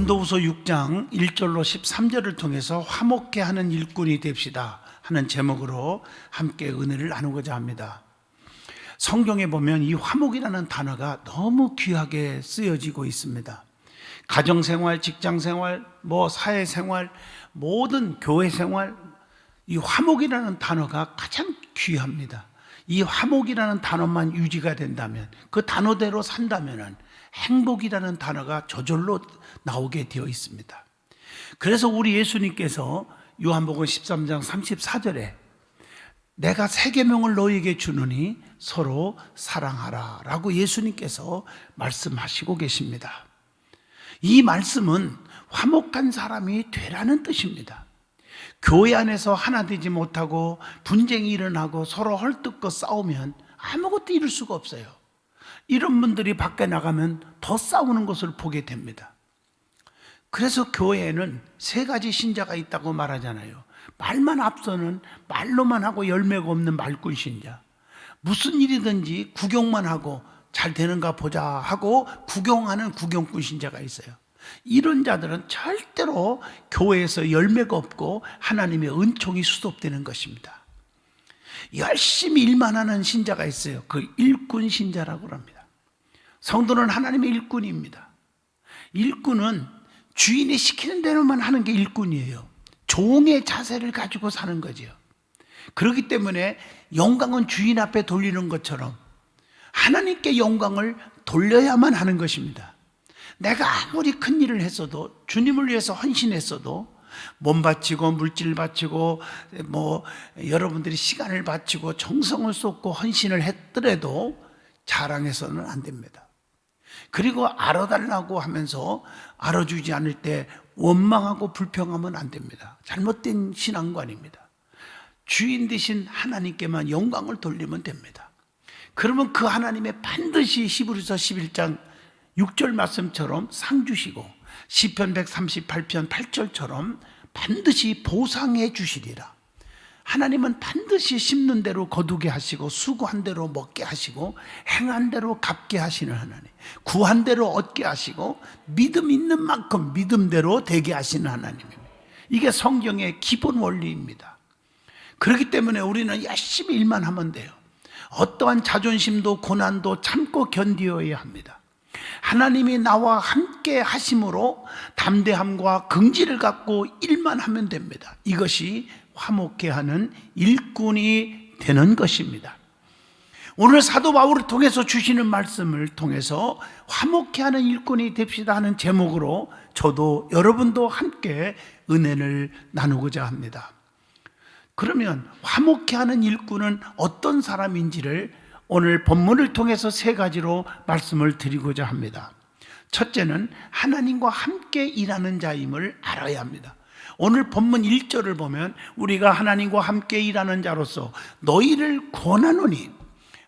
고린도후서 6장 1절로 13절을 통해서 화목케 하는 일꾼이 됩시다 하는 제목으로 함께 은혜를 나누고자 합니다. 성경에 보면 이 화목이라는 단어가 너무 귀하게 쓰여지고 있습니다. 가정생활, 직장생활, 사회생활, 모든 교회생활, 이 화목이라는 단어가 가장 귀합니다. 이 화목이라는 단어만 유지가 된다면, 그 단어대로 산다면 행복이라는 단어가 저절로 나오게 되어 있습니다. 그래서 우리 예수님께서 요한복음 13장 34절에 내가 새 계명을 너희에게 주노니 서로 사랑하라 라고 예수님께서 말씀하시고 계십니다. 이 말씀은 화목한 사람이 되라는 뜻입니다. 교회 안에서 하나 되지 못하고 분쟁이 일어나고 서로 헐뜯고 싸우면 아무것도 이룰 수가 없어요. 이런 분들이 밖에 나가면 더 싸우는 것을 보게 됩니다. 그래서 교회에는 세 가지 신자가 있다고 말하잖아요. 말만 앞서는, 말로만 하고 열매가 없는 말꾼 신자, 무슨 일이든지 구경만 하고 잘 되는가 보자 하고 구경하는 구경꾼 신자가 있어요. 이런 자들은 절대로 교회에서 열매가 없고 하나님의 은총이 수습되는 것입니다. 열심히 일만 하는 신자가 있어요. 그 일꾼 신자라고 합니다. 성도는 하나님의 일꾼입니다. 일꾼은 주인이 시키는 대로만 하는 게 일꾼이에요. 종의 자세를 가지고 사는 거죠. 그렇기 때문에 영광은 주인 앞에 돌리는 것처럼 하나님께 영광을 돌려야만 하는 것입니다. 내가 아무리 큰 일을 했어도, 주님을 위해서 헌신했어도, 몸 바치고 물질 바치고 여러분들이 시간을 바치고 정성을 쏟고 헌신을 했더라도 자랑해서는 안 됩니다. 그리고 알아달라고 하면서 알아주지 않을 때 원망하고 불평하면 안 됩니다. 잘못된 신앙관입니다. 주인 되신 하나님께만 영광을 돌리면 됩니다. 그러면 그 하나님의 반드시 히브리서 11장 6절 말씀처럼 상 주시고 시편 138편 8절처럼 반드시 보상해 주시리라. 하나님은 반드시 심는 대로 거두게 하시고 수고한 대로 먹게 하시고 행한 대로 갚게 하시는 하나님, 구한 대로 얻게 하시고 믿음 있는 만큼 믿음대로 되게 하시는 하나님입니다. 이게 성경의 기본 원리입니다. 그렇기 때문에 우리는 열심히 일만 하면 돼요. 어떠한 자존심도 고난도 참고 견디어야 합니다. 하나님이 나와 함께 하심으로 담대함과 긍지를 갖고 일만 하면 됩니다. 이것이 화목케 하는 일꾼이 되는 것입니다. 오늘 사도 바울을 통해서 주시는 말씀을 통해서 화목케 하는 일꾼이 됩시다 하는 제목으로 저도 여러분도 함께 은혜를 나누고자 합니다. 그러면 화목케 하는 일꾼은 어떤 사람인지를 오늘 본문을 통해서 세 가지로 말씀을 드리고자 합니다. 첫째는 하나님과 함께 일하는 자임을 알아야 합니다. 오늘 본문 1절을 보면 우리가 하나님과 함께 일하는 자로서 너희를 권하노니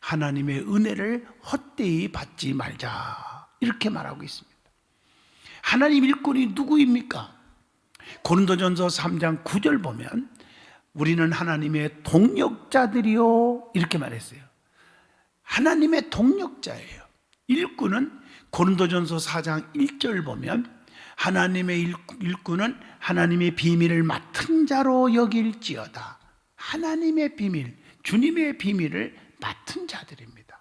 하나님의 은혜를 헛되이 받지 말자, 이렇게 말하고 있습니다. 하나님 일꾼이 누구입니까? 고린도전서 3장 9절 보면 우리는 하나님의 동역자들이요, 이렇게 말했어요. 하나님의 동역자예요. 일꾼은 고린도전서 4장 1절 보면 하나님의 일꾼은 하나님의 비밀을 맡은 자로 여길지어다. 하나님의 비밀, 주님의 비밀을 맡은 자들입니다.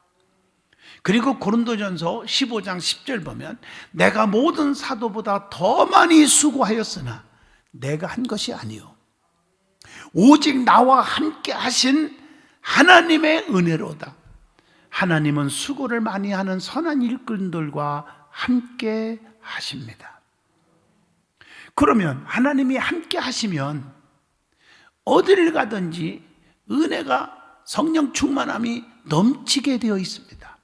그리고 고린도전서 15장 10절 보면 내가 모든 사도보다 더 많이 수고하였으나 내가 한 것이 아니요 오직 나와 함께 하신 하나님의 은혜로다. 하나님은 수고를 많이 하는 선한 일꾼들과 함께 하십니다. 그러면 하나님이 함께 하시면 어디를 가든지 은혜가, 성령 충만함이 넘치게 되어 있습니다.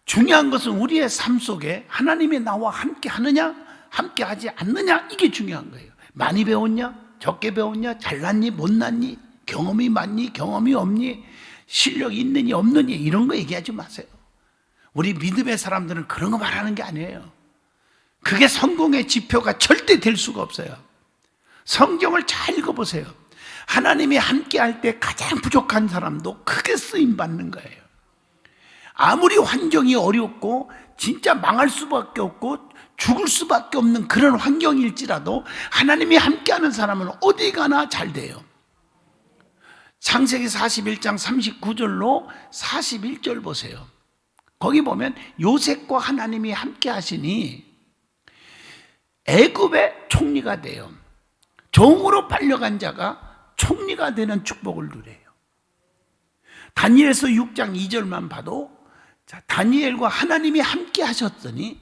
중요한 것은 우리의 삶 속에 하나님이 나와 함께 하느냐 함께 하지 않느냐, 이게 중요한 거예요. 많이 배웠냐, 적게 배웠냐, 잘났니, 못났니, 경험이 많니, 경험이 없니, 실력이 있느니 없느니, 이런 거 얘기하지 마세요. 우리 믿음의 사람들은 그런 거 말하는 게 아니에요. 그게 성공의 지표가 절대 될 수가 없어요. 성경을 잘 읽어보세요. 하나님이 함께 할 때 가장 부족한 사람도 크게 쓰임받는 거예요. 아무리 환경이 어렵고 진짜 망할 수밖에 없고 죽을 수밖에 없는 그런 환경일지라도 하나님이 함께하는 사람은 어디 가나 잘 돼요. 창세기 41장 39절로 41절 보세요. 거기 보면 요셉과 하나님이 함께 하시니 애굽의 총리가 돼요. 종으로 팔려간 자가 총리가 되는 축복을 누려요. 다니엘서 6장 2절만 봐도 다니엘과 하나님이 함께 하셨더니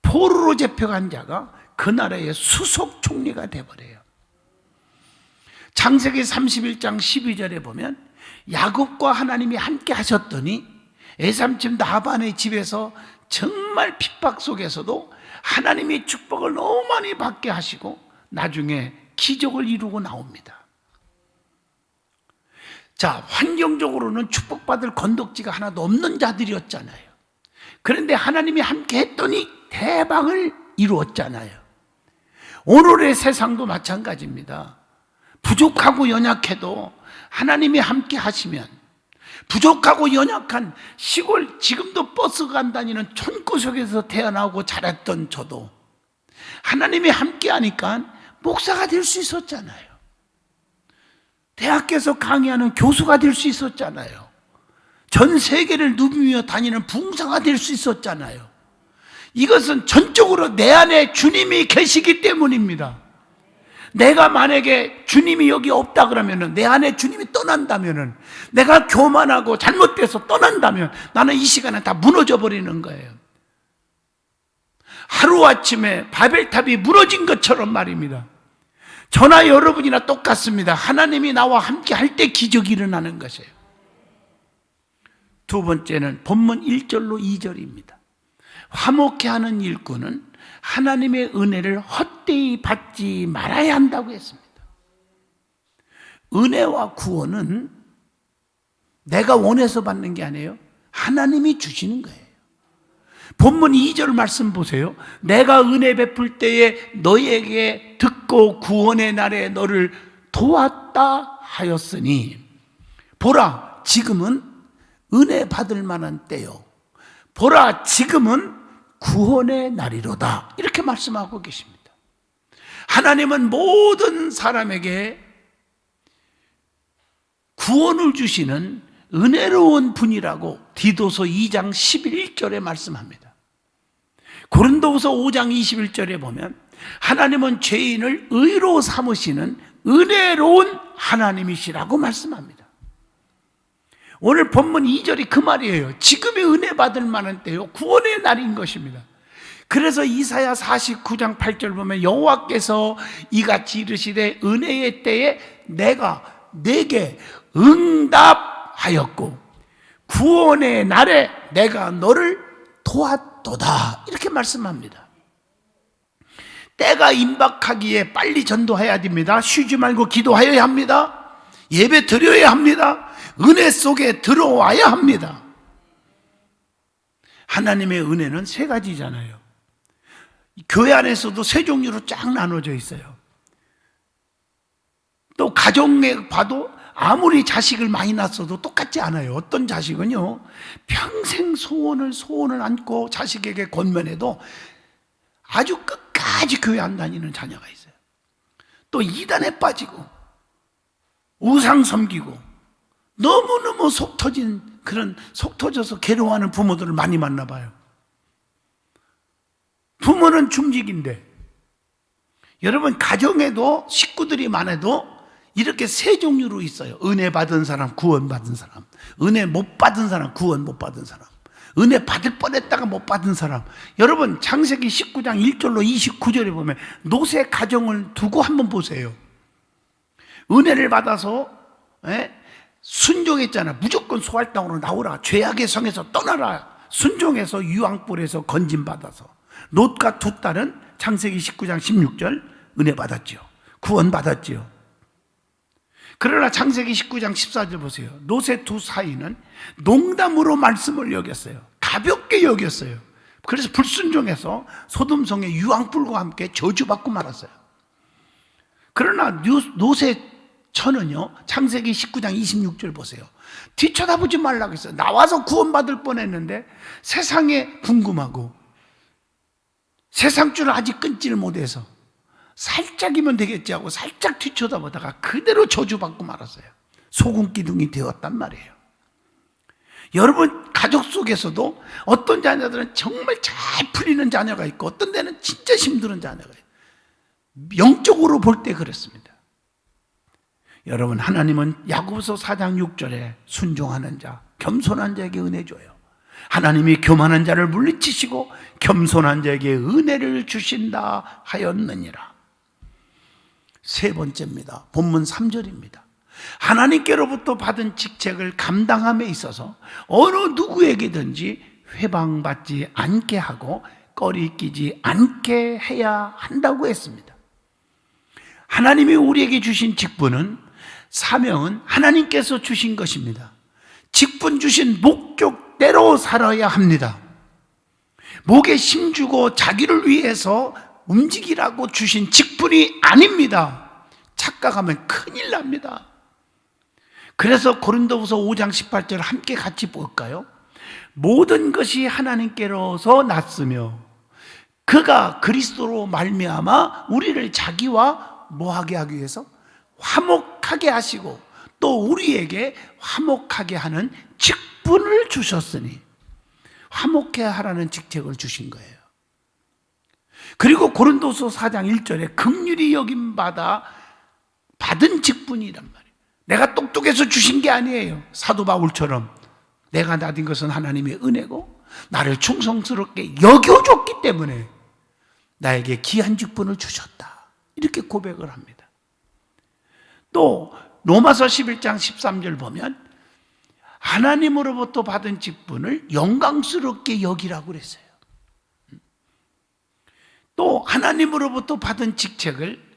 포로로 잡혀간 자가 그 나라의 수석 총리가 되어버려요. 창세기 31장 12절에 보면 야곱과 하나님이 함께 하셨더니 애삼집 라반의 집에서 정말 핍박 속에서도 하나님이 축복을 너무 많이 받게 하시고 나중에 기적을 이루고 나옵니다. 자, 환경적으로는 축복받을 건덕지가 하나도 없는 자들이었잖아요. 그런데 하나님이 함께 했더니 대박을 이루었잖아요. 오늘의 세상도 마찬가지입니다. 부족하고 연약해도 하나님이 함께 하시면, 부족하고 연약한 시골 지금도 버스가 안 다니는 촌구석에서 태어나고 자랐던 저도 하나님이 함께 하니까 목사가 될 수 있었잖아요. 대학교에서 강의하는 교수가 될 수 있었잖아요. 전 세계를 누비며 다니는 부흥사가 될 수 있었잖아요. 이것은 전적으로 내 안에 주님이 계시기 때문입니다. 내가 만약에 주님이 여기 없다 그러면은, 내 안에 주님이 떠난다면은, 내가 교만하고 잘못돼서 떠난다면 나는 이 시간에 다 무너져 버리는 거예요. 하루아침에 바벨탑이 무너진 것처럼 말입니다. 저나 여러분이나 똑같습니다. 하나님이 나와 함께 할 때 기적이 일어나는 것이에요. 두 번째는 본문 1절로 2절입니다. 화목해 하는 일꾼은 하나님의 은혜를 헛되이 받지 말아야 한다고 했습니다. 은혜와 구원은 내가 원해서 받는 게 아니에요. 하나님이 주시는 거예요. 본문 2절 말씀 보세요. 내가 은혜 베풀 때에 너에게 듣고 구원의 날에 너를 도왔다 하였으니 보라 지금은 은혜 받을 만한 때요, 보라 지금은 구원의 날이로다, 이렇게 말씀하고 계십니다. 하나님은 모든 사람에게 구원을 주시는 은혜로운 분이라고 디도서 2장 11절에 말씀합니다. 고린도후서 5장 21절에 보면 하나님은 죄인을 의로 삼으시는 은혜로운 하나님이시라고 말씀합니다. 오늘 본문 2절이 그 말이에요. 지금이 은혜 받을 만한 때요, 구원의 날인 것입니다. 그래서 이사야 49장 8절 보면 여호와께서 이같이 이르시되 은혜의 때에 내가 네게 응답하였고 구원의 날에 내가 너를 도왔도다, 이렇게 말씀합니다. 때가 임박하기에 빨리 전도해야 됩니다. 쉬지 말고 기도하여야 합니다. 예배 드려야 합니다. 은혜 속에 들어와야 합니다. 하나님의 은혜는 세 가지잖아요. 교회 안에서도 세 종류로 쫙 나눠져 있어요. 또 가정에 봐도 아무리 자식을 많이 낳았어도 똑같지 않아요. 어떤 자식은요, 평생 소원을 안고 자식에게 권면해도 아주 끝까지 교회 안 다니는 자녀가 있어요. 또 이단에 빠지고 우상 섬기고 너무너무 속 터져서 괴로워하는 부모들을 많이 만나봐요. 부모는 중직인데, 여러분 가정에도 식구들이 많아도 이렇게 세 종류로 있어요. 은혜 받은 사람, 구원 받은 사람, 은혜 못 받은 사람, 구원 못 받은 사람, 은혜 받을 뻔했다가 못 받은 사람. 여러분 창세기 19장 1절로 29절에 보면 노새 가정을 두고 한번 보세요. 은혜를 받아서 순종했잖아. 무조건 소활당으로 나오라, 죄악의 성에서 떠나라, 순종해서 유황불에서 건짐받아서. 롯과 두 딸은 창세기 19장 16절 은혜 받았지요, 구원 받았지요. 그러나 창세기 19장 14절 보세요. 롯의 두 사이는 농담으로 말씀을 여겼어요. 가볍게 여겼어요. 그래서 불순종해서 소돔성의 유황불과 함께 저주받고 말았어요. 그러나 롯의 저는요, 창세기 19장 26절 보세요. 뒤쳐다보지 말라고 했어요. 나와서 구원받을 뻔했는데 세상에 궁금하고 세상 줄을 아직 끊지를 못해서 살짝이면 되겠지 하고 살짝 뒤쳐다보다가 그대로 저주받고 말았어요. 소금 기둥이 되었단 말이에요. 여러분 가족 속에서도 어떤 자녀들은 정말 잘 풀리는 자녀가 있고 어떤 데는 진짜 힘든 자녀가 있어요. 영적으로 볼 때 그렇습니다. 여러분, 하나님은 야고보서 4장 6절에 순종하는 자, 겸손한 자에게 은혜 줘요. 하나님이 교만한 자를 물리치시고 겸손한 자에게 은혜를 주신다 하였느니라. 세 번째입니다. 본문 3절입니다. 하나님께로부터 받은 직책을 감당함에 있어서 어느 누구에게든지 회방받지 않게 하고 꺼리 끼지 않게 해야 한다고 했습니다. 하나님이 우리에게 주신 직분은, 사명은 하나님께서 주신 것입니다. 직분 주신 목적대로 살아야 합니다. 목에 힘주고 자기를 위해서 움직이라고 주신 직분이 아닙니다. 착각하면 큰일 납니다. 그래서 고린도후서 5장 18절 함께 같이 볼까요? 모든 것이 하나님께로서 났으며 그가 그리스도로 말미암아 우리를 자기와 뭐하게 하기 위해서? 화목하게 하시고 또 우리에게 화목하게 하는 직분을 주셨으니, 화목해 하라는 직책을 주신 거예요. 그리고 고린도서 4장 1절에 긍휼히 여김받아 받은 직분이란 말이에요. 내가 똑똑해서 주신 게 아니에요. 사도 바울처럼 내가 받은 것은 하나님의 은혜고 나를 충성스럽게 여겨줬기 때문에 나에게 귀한 직분을 주셨다, 이렇게 고백을 합니다. 또 로마서 11장 13절 보면 하나님으로부터 받은 직분을 영광스럽게 여기라고 그랬어요. 또 하나님으로부터 받은 직책을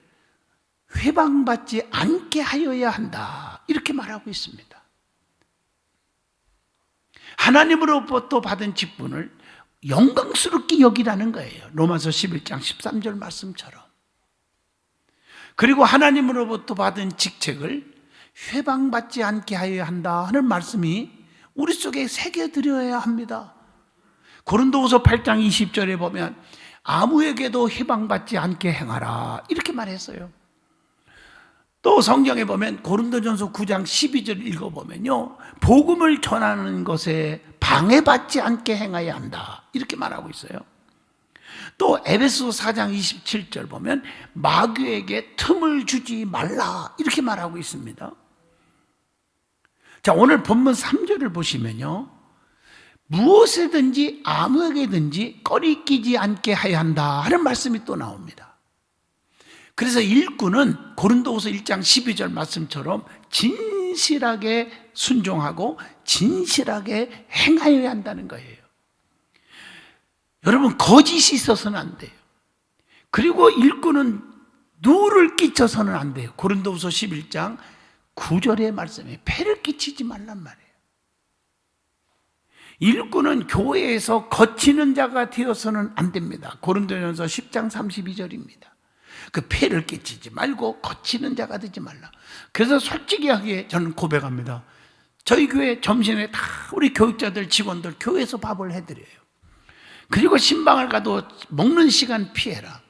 회방받지 않게 하여야 한다, 이렇게 말하고 있습니다. 하나님으로부터 받은 직분을 영광스럽게 여기라는 거예요. 로마서 11장 13절 말씀처럼. 그리고 하나님으로부터 받은 직책을 회방받지 않게 하여야 한다 하는 말씀이 우리 속에 새겨드려야 합니다. 고린도후서 8장 20절에 보면 아무에게도 회방받지 않게 행하라, 이렇게 말했어요. 또 성경에 보면 고린도전서 9장 12절 읽어보면요, 복음을 전하는 것에 방해받지 않게 행해야 한다, 이렇게 말하고 있어요. 또 에베소 4장 27절 보면 마귀에게 틈을 주지 말라, 이렇게 말하고 있습니다. 자, 오늘 본문 3절을 보시면요, 무엇에든지 아무에게든지 꺼리 끼지 않게 해야 한다 하는 말씀이 또 나옵니다. 그래서 일꾼은 고린도후서 1장 12절 말씀처럼 진실하게 순종하고 진실하게 행하여야 한다는 거예요. 여러분, 거짓이 있어서는 안 돼요. 그리고 일꾼은 누를 끼쳐서는 안 돼요. 고린도후서 11장 9절의 말씀에 폐를 끼치지 말란 말이에요. 일꾼은 교회에서 거치는 자가 되어서는 안 됩니다. 고린도전서 10장 32절입니다. 그 폐를 끼치지 말고 거치는 자가 되지 말라. 그래서 솔직히 하게 저는 고백합니다. 저희 교회 점심에 다 우리 교육자들, 직원들 교회에서 밥을 해드려요. 그리고 신방을 가도 먹는 시간 피해라.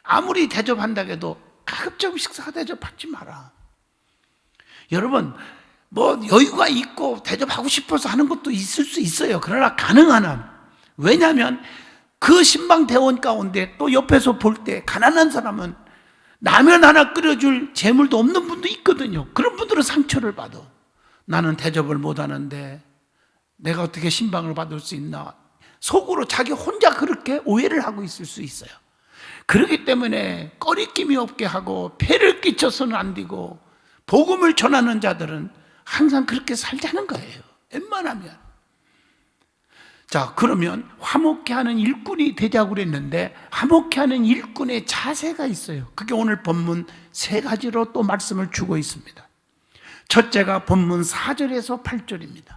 아무리 대접한다고 해도 가급적 식사 대접하지 마라. 여러분, 뭐 여유가 있고 대접하고 싶어서 하는 것도 있을 수 있어요. 그러나 가능한 한. 왜냐하면 그 신방 대원 가운데 또 옆에서 볼 때 가난한 사람은 라면 하나 끓여줄 재물도 없는 분도 있거든요. 그런 분들은 상처를 받아. 나는 대접을 못하는데 내가 어떻게 신방을 받을 수 있나, 속으로 자기 혼자 그렇게 오해를 하고 있을 수 있어요. 그렇기 때문에 꺼리낌이 없게 하고 폐를 끼쳐서는 안 되고, 복음을 전하는 자들은 항상 그렇게 살자는 거예요, 웬만하면. 자, 그러면 화목케 하는 일꾼이 되자고 그랬는데 화목케 하는 일꾼의 자세가 있어요. 그게 오늘 본문 세 가지로 또 말씀을 주고 있습니다. 첫째가 본문 4절에서 8절입니다.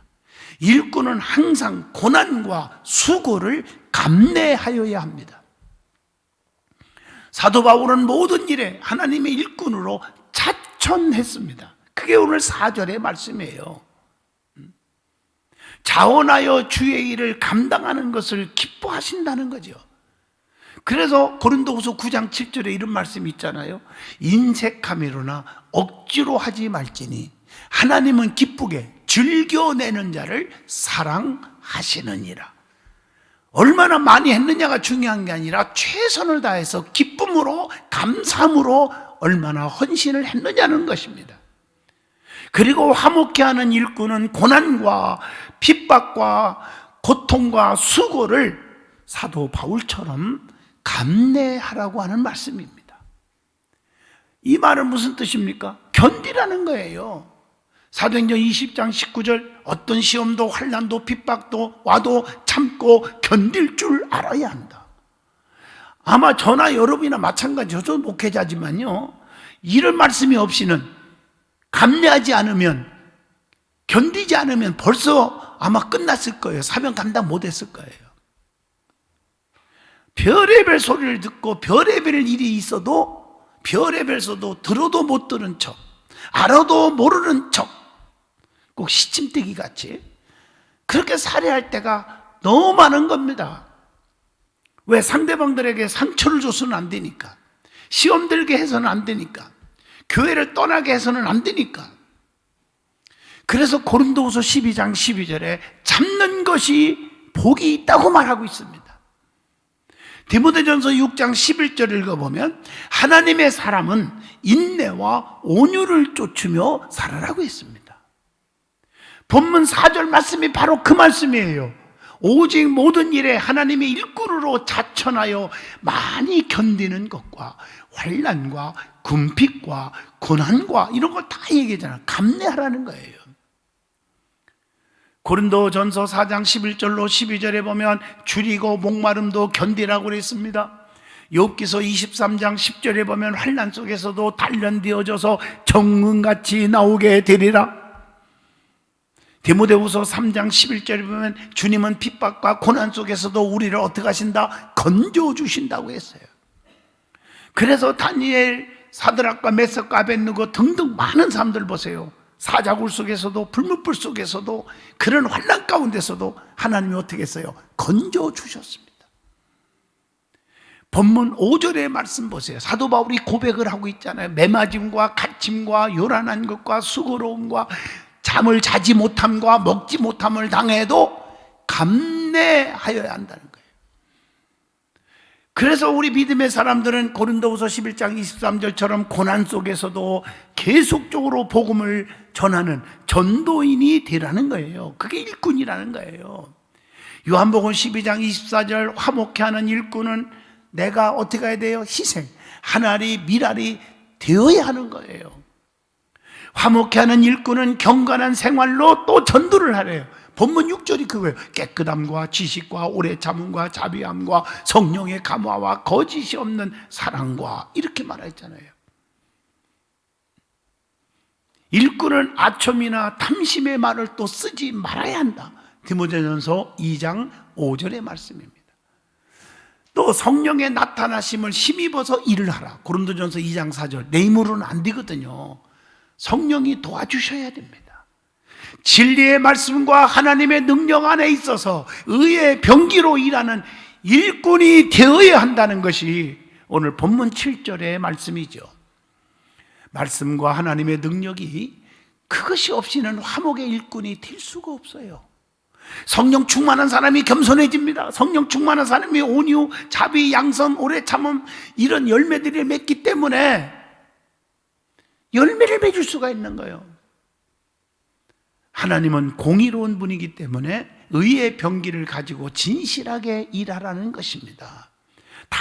일꾼은 항상 고난과 수고를 감내하여야 합니다. 사도 바울은 모든 일에 하나님의 일꾼으로 실천했습니다. 그게 오늘 4절의 말씀이에요. 자원하여 주의 일을 감당하는 것을 기뻐하신다는 거죠. 그래서 고린도후서 9장 7절에 이런 말씀이 있잖아요. 인색함이로나 억지로 하지 말지니 하나님은 기쁘게 즐겨내는 자를 사랑하시느니라. 얼마나 많이 했느냐가 중요한 게 아니라 최선을 다해서 기쁨으로 감사함으로 얼마나 헌신을 했느냐는 것입니다. 그리고 화목케 하는 일꾼은 고난과 핍박과 고통과 수고를 사도 바울처럼 감내하라고 하는 말씀입니다. 이 말은 무슨 뜻입니까? 견디라는 거예요. 사도행전 20장 19절 어떤 시험도 환난도 핍박도 와도 참고 견딜 줄 알아야 한다. 아마 저나 여러분이나 마찬가지, 저도 목회자지만요, 이런 말씀이 없이는 감내하지 않으면, 견디지 않으면 벌써 아마 끝났을 거예요. 사명 감당 못했을 거예요. 별의별 소리를 듣고 별의별 일이 있어도 별의별 소도 들어도 못 들은 척, 알아도 모르는 척, 꼭 시침대기 같이 그렇게 살해할 때가 너무 많은 겁니다. 왜? 상대방들에게 상처를 줘서는 안 되니까, 시험 들게 해서는 안 되니까, 교회를 떠나게 해서는 안 되니까. 그래서 고린도후서 12장 12절에 참는 것이 복이 있다고 말하고 있습니다. 디모데전서 6장 11절 읽어보면 하나님의 사람은 인내와 온유를 쫓으며 살아라고 했습니다. 본문 4절 말씀이 바로 그 말씀이에요. 오직 모든 일에 하나님의 일꾼으로 자천하여 많이 견디는 것과 환난과 궁핍과 고난과 이런 걸 다 얘기하잖아요. 감내하라는 거예요. 고린도전서 4장 11절로 12절에 보면 줄이고 목마름도 견디라고 그랬습니다. 욥기서 23장 10절에 보면 환난 속에서도 단련되어져서 정금같이 나오게 되리라. 디모데후서 3장 11절에 보면 주님은 핍박과 고난 속에서도 우리를 어떻게 하신다? 건져주신다고 했어요. 그래서 다니엘, 사드락과 메삭과 아벳느고 등등 많은 사람들 보세요. 사자굴 속에서도 불문불 속에서도 그런 환난 가운데서도 하나님이 어떻게 했어요? 건져주셨습니다. 본문 5절의 말씀 보세요. 사도 바울이 고백을 하고 있잖아요. 매맞음과 갇힘과 요란한 것과 수고로움과 잠을 자지 못함과 먹지 못함을 당해도 감내하여야 한다는 거예요. 그래서 우리 믿음의 사람들은 고린도후서 11장 23절처럼 고난 속에서도 계속적으로 복음을 전하는 전도인이 되라는 거예요. 그게 일꾼이라는 거예요. 요한복음 12장 24절 화목케 하는 일꾼은 내가 어떻게 해야 돼요? 희생, 하나리 미랄이 되어야 하는 거예요. 화목케 하는 일꾼은 경건한 생활로 또 전도를 하래요. 본문 6절이 그거예요. 깨끗함과 지식과 오래 참음과 자비함과 성령의 감화와 거짓이 없는 사랑과 이렇게 말했잖아요. 일꾼은 아첨이나 탐심의 말을 또 쓰지 말아야 한다. 디모데전서 2장 5절의 말씀입니다. 또 성령의 나타나심을 힘입어서 일을 하라. 고린도전서 2장 4절. 내 힘으로는 안 되거든요. 성령이 도와주셔야 됩니다. 진리의 말씀과 하나님의 능력 안에 있어서 의의 병기로 일하는 일꾼이 되어야 한다는 것이 오늘 본문 7절의 말씀이죠. 말씀과 하나님의 능력이, 그것이 없이는 화목의 일꾼이 될 수가 없어요. 성령 충만한 사람이 겸손해집니다. 성령 충만한 사람이 온유, 자비, 양선, 오래 참음 이런 열매들을 맺기 때문에 열매를 맺을 수가 있는 거예요. 하나님은 공의로운 분이기 때문에 의의 병기를 가지고 진실하게 일하라는 것입니다. 다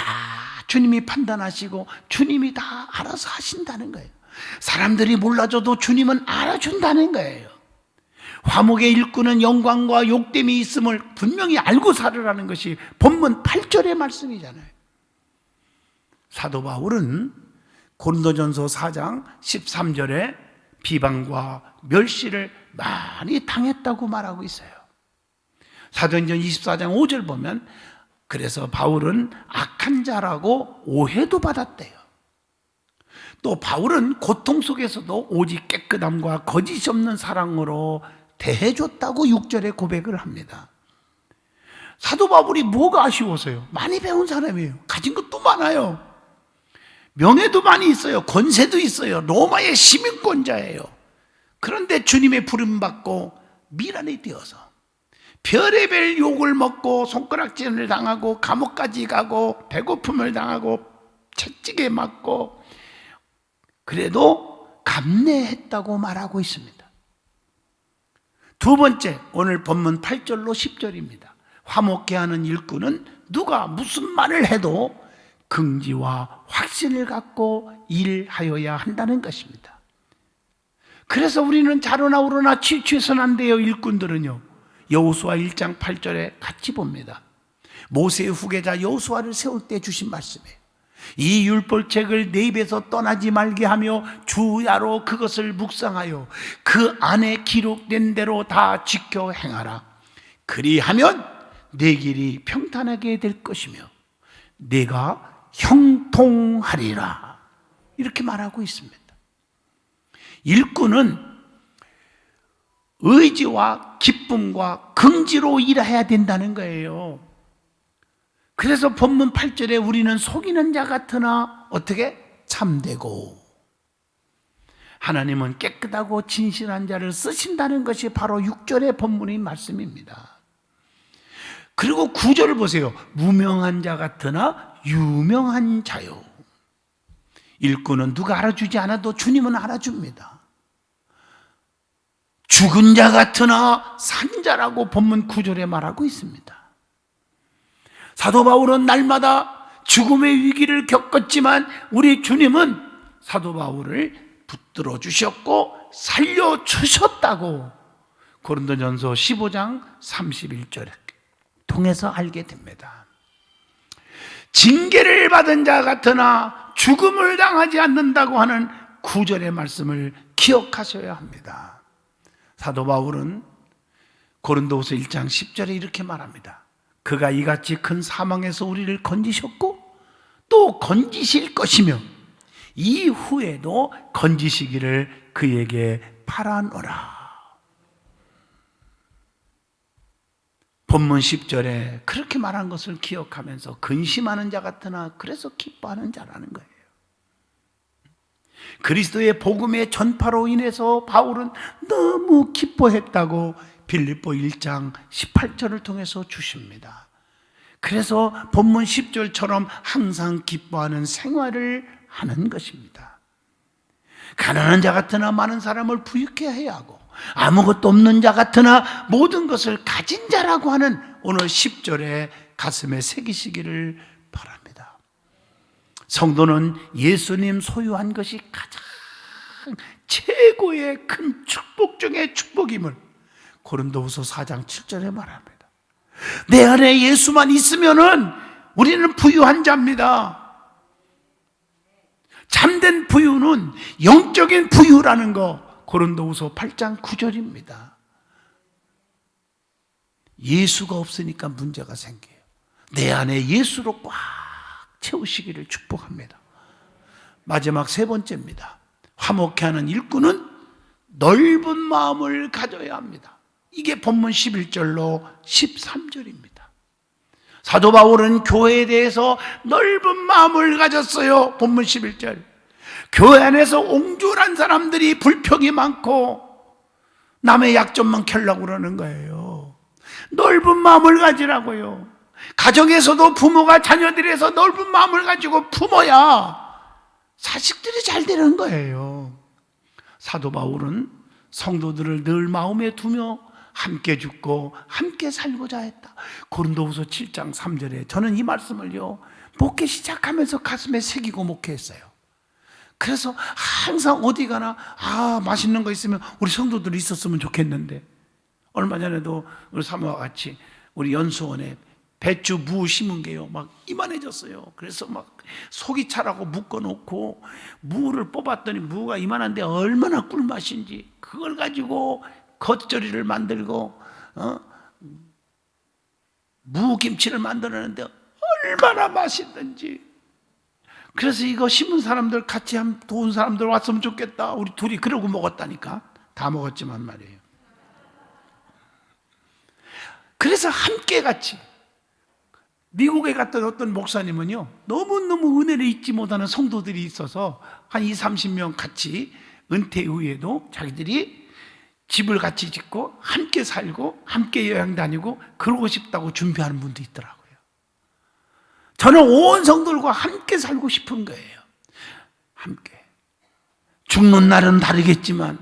주님이 판단하시고 주님이 다 알아서 하신다는 거예요. 사람들이 몰라줘도 주님은 알아준다는 거예요. 화목의 일꾼은 영광과 욕됨이 있음을 분명히 알고 살으라는 것이 본문 8절의 말씀이잖아요. 사도 바울은 고린도전서 4장 13절에 비방과 멸시를 많이 당했다고 말하고 있어요. 사도행전 24장 5절 보면 그래서 바울은 악한 자라고 오해도 받았대요. 또 바울은 고통 속에서도 오직 깨끗함과 거짓이 없는 사랑으로 대해줬다고 6절에 고백을 합니다. 사도 바울이 뭐가 아쉬워서요? 많이 배운 사람이에요. 가진 것도 많아요. 명예도 많이 있어요. 권세도 있어요. 로마의 시민권자예요. 그런데 주님의 부름받고 미련이 되어서 별의별 욕을 먹고 손가락질을 당하고 감옥까지 가고 배고픔을 당하고 채찍에 맞고 그래도 감내했다고 말하고 있습니다. 두 번째, 오늘 본문 8절로 10절입니다. 화목해 하는 일꾼은 누가 무슨 말을 해도 긍지와 확신을 갖고 일하여야 한다는 것입니다. 그래서 우리는 자로나 우로나 취해서는 안 돼요. 일꾼들은요. 여호수아 1장 8절에 같이 봅니다. 모세의 후계자 여호수아를 세울 때 주신 말씀이에요. 이 율법책을 내 입에서 떠나지 말게 하며 주야로 그것을 묵상하여 그 안에 기록된 대로 다 지켜 행하라. 그리하면 내 길이 평탄하게 될 것이며 내가 형통하리라. 이렇게 말하고 있습니다. 일꾼은 의지와 기쁨과 긍지로 일해야 된다는 거예요. 그래서 본문 8절에 우리는 속이는 자 같으나 어떻게? 참되고 하나님은 깨끗하고 진실한 자를 쓰신다는 것이 바로 6절의 본문의 말씀입니다. 그리고 9절을 보세요. 무명한 자 같으나 유명한 자요. 일꾼은 누가 알아주지 않아도 주님은 알아줍니다. 죽은 자 같으나 산 자라고 본문 9절에 말하고 있습니다. 사도 바울은 날마다 죽음의 위기를 겪었지만 우리 주님은 사도 바울을 붙들어 주셨고 살려주셨다고 고린도전서 15장 31절에 통해서 알게 됩니다. 징계를 받은 자 같으나 죽음을 당하지 않는다고 하는 9절의 말씀을 기억하셔야 합니다. 사도 바울은 고린도후서 1장 10절에 이렇게 말합니다. 그가 이같이 큰 사망에서 우리를 건지셨고 또 건지실 것이며 이후에도 건지시기를 그에게 바라노라. 본문 10절에 그렇게 말한 것을 기억하면서 근심하는 자 같으나 그래서 기뻐하는 자라는 거예요. 그리스도의 복음의 전파로 인해서 바울은 너무 기뻐했다고 빌립보 1장 18절을 통해서 주십니다. 그래서 본문 10절처럼 항상 기뻐하는 생활을 하는 것입니다. 가난한 자 같으나 많은 사람을 부유케 해야 하고 아무것도 없는 자 같으나 모든 것을 가진 자라고 하는 오늘 10절에 가슴에 새기시기를 바랍니다. 성도는 예수님 소유한 것이 가장 최고의 큰 축복 중의 축복임을 고린도후서 4장 7절에 말합니다. 내 안에 예수만 있으면은 우리는 부유한 자입니다. 참된 부유는 영적인 부유라는 거 고린도후서 8장 9절입니다. 예수가 없으니까 문제가 생겨요. 내 안에 예수로 꽉 채우시기를 축복합니다. 마지막 세 번째입니다. 화목해 하는 일꾼은 넓은 마음을 가져야 합니다. 이게 본문 11절로 13절입니다. 사도 바울은 교회에 대해서 넓은 마음을 가졌어요. 본문 11절. 교회 안에서 옹졸한 사람들이 불평이 많고 남의 약점만 켜려고 그러는 거예요. 넓은 마음을 가지라고요. 가정에서도 부모가 자녀들에서 넓은 마음을 가지고 품어야 자식들이 잘 되는 거예요. 사도 바울은 성도들을 늘 마음에 두며 함께 죽고 함께 살고자 했다. 고린도후서 7장 3절에 저는 이 말씀을요 목회 시작하면서 가슴에 새기고 목회했어요. 그래서 항상 어디 가나 맛있는 거 있으면 우리 성도들이 있었으면 좋겠는데, 얼마 전에도 우리 사모와 같이 우리 연수원에 배추 무 심은 게요 막 이만해졌어요. 그래서 막 속이 차라고 묶어놓고 무를 뽑았더니 무가 이만한데 얼마나 꿀맛인지 그걸 가지고 겉절이를 만들고 무김치를 만들었는데 얼마나 맛있는지. 그래서 이거 심은 사람들 같이 도운 사람들 왔으면 좋겠다. 우리 둘이 그러고 먹었다니까. 다 먹었지만 말이에요. 그래서 함께 같이. 미국에 갔던 어떤 목사님은요, 너무너무 은혜를 잊지 못하는 성도들이 있어서 한 20, 30명 같이 은퇴 후에도 자기들이 집을 같이 짓고 함께 살고 함께 여행 다니고 그러고 싶다고 준비하는 분도 있더라고요. 저는 온 성도들과 함께 살고 싶은 거예요. 함께. 죽는 날은 다르겠지만,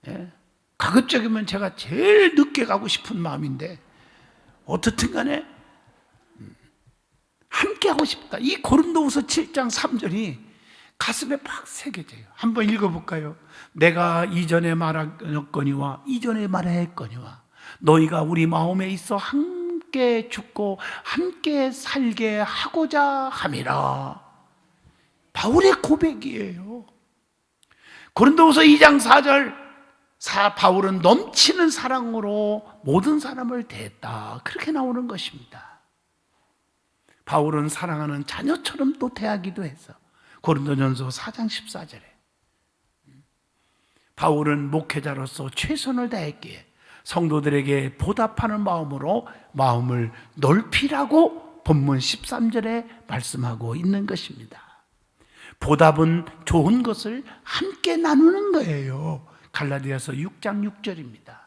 예, 가급적이면 제가 제일 늦게 가고 싶은 마음인데 어떻든 간에 함께 하고 싶다. 이 고린도후서 7장 3절이 가슴에 팍 새겨져요. 한번 읽어볼까요? 내가 이전에 말하였거니와 이전에 말하였거니와 너희가 우리 마음에 있어 함께 죽고 함께 살게 하고자 함이라. 바울의 고백이에요. 고린도후서 2장 4절, 바울은 넘치는 사랑으로 모든 사람을 대했다. 그렇게 나오는 것입니다. 바울은 사랑하는 자녀처럼 또 대하기도 했어. 고린도전서 4장 14절에 바울은 목회자로서 최선을 다했기에 성도들에게 보답하는 마음으로 마음을 넓히라고 본문 13절에 말씀하고 있는 것입니다. 보답은 좋은 것을 함께 나누는 거예요. 갈라디아서 6장 6절입니다.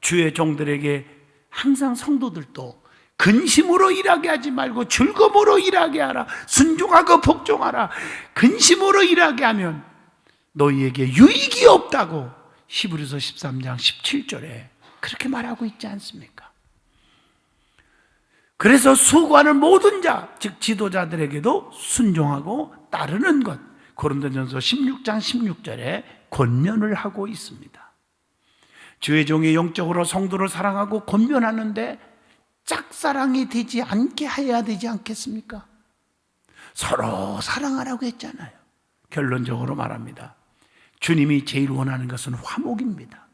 주의 종들에게 항상 성도들도 근심으로 일하게 하지 말고 즐거움으로 일하게 하라. 순종하고 복종하라. 근심으로 일하게 하면 너희에게 유익이 없다고 히브리서 13장 17절에 그렇게 말하고 있지 않습니까? 그래서 수고하는 모든 자, 즉 지도자들에게도 순종하고 따르는 것, 고린도전서 16장 16절에 권면을 하고 있습니다. 주의 종이 영적으로 성도를 사랑하고 권면하는데 짝사랑이 되지 않게 해야 되지 않겠습니까? 서로 사랑하라고 했잖아요. 결론적으로 말합니다. 주님이 제일 원하는 것은 화목입니다.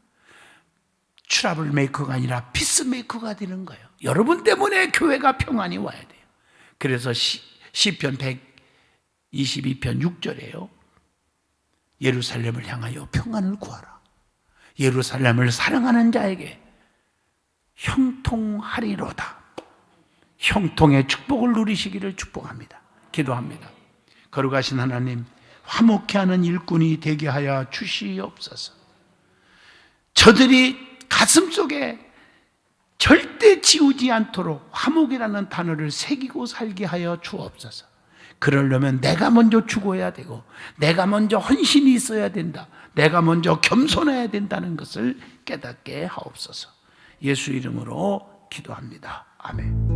트러블 메이커가 아니라 피스 메이커가 되는 거예요. 여러분 때문에 교회가 평안이 와야 돼요. 그래서 시편 122편 6절에요. 예루살렘을 향하여 평안을 구하라. 예루살렘을 사랑하는 자에게 형통하리로다. 형통의 축복을 누리시기를 축복합니다. 기도합니다. 거룩하신 하나님, 화목케 하는 일꾼이 되게 하여 주시옵소서. 저들이 가슴속에 절대 지우지 않도록 화목이라는 단어를 새기고 살게 하여 주옵소서. 그러려면 내가 먼저 죽어야 되고 내가 먼저 헌신이 있어야 된다. 내가 먼저 겸손해야 된다는 것을 깨닫게 하옵소서. 예수 이름으로 기도합니다. 아멘.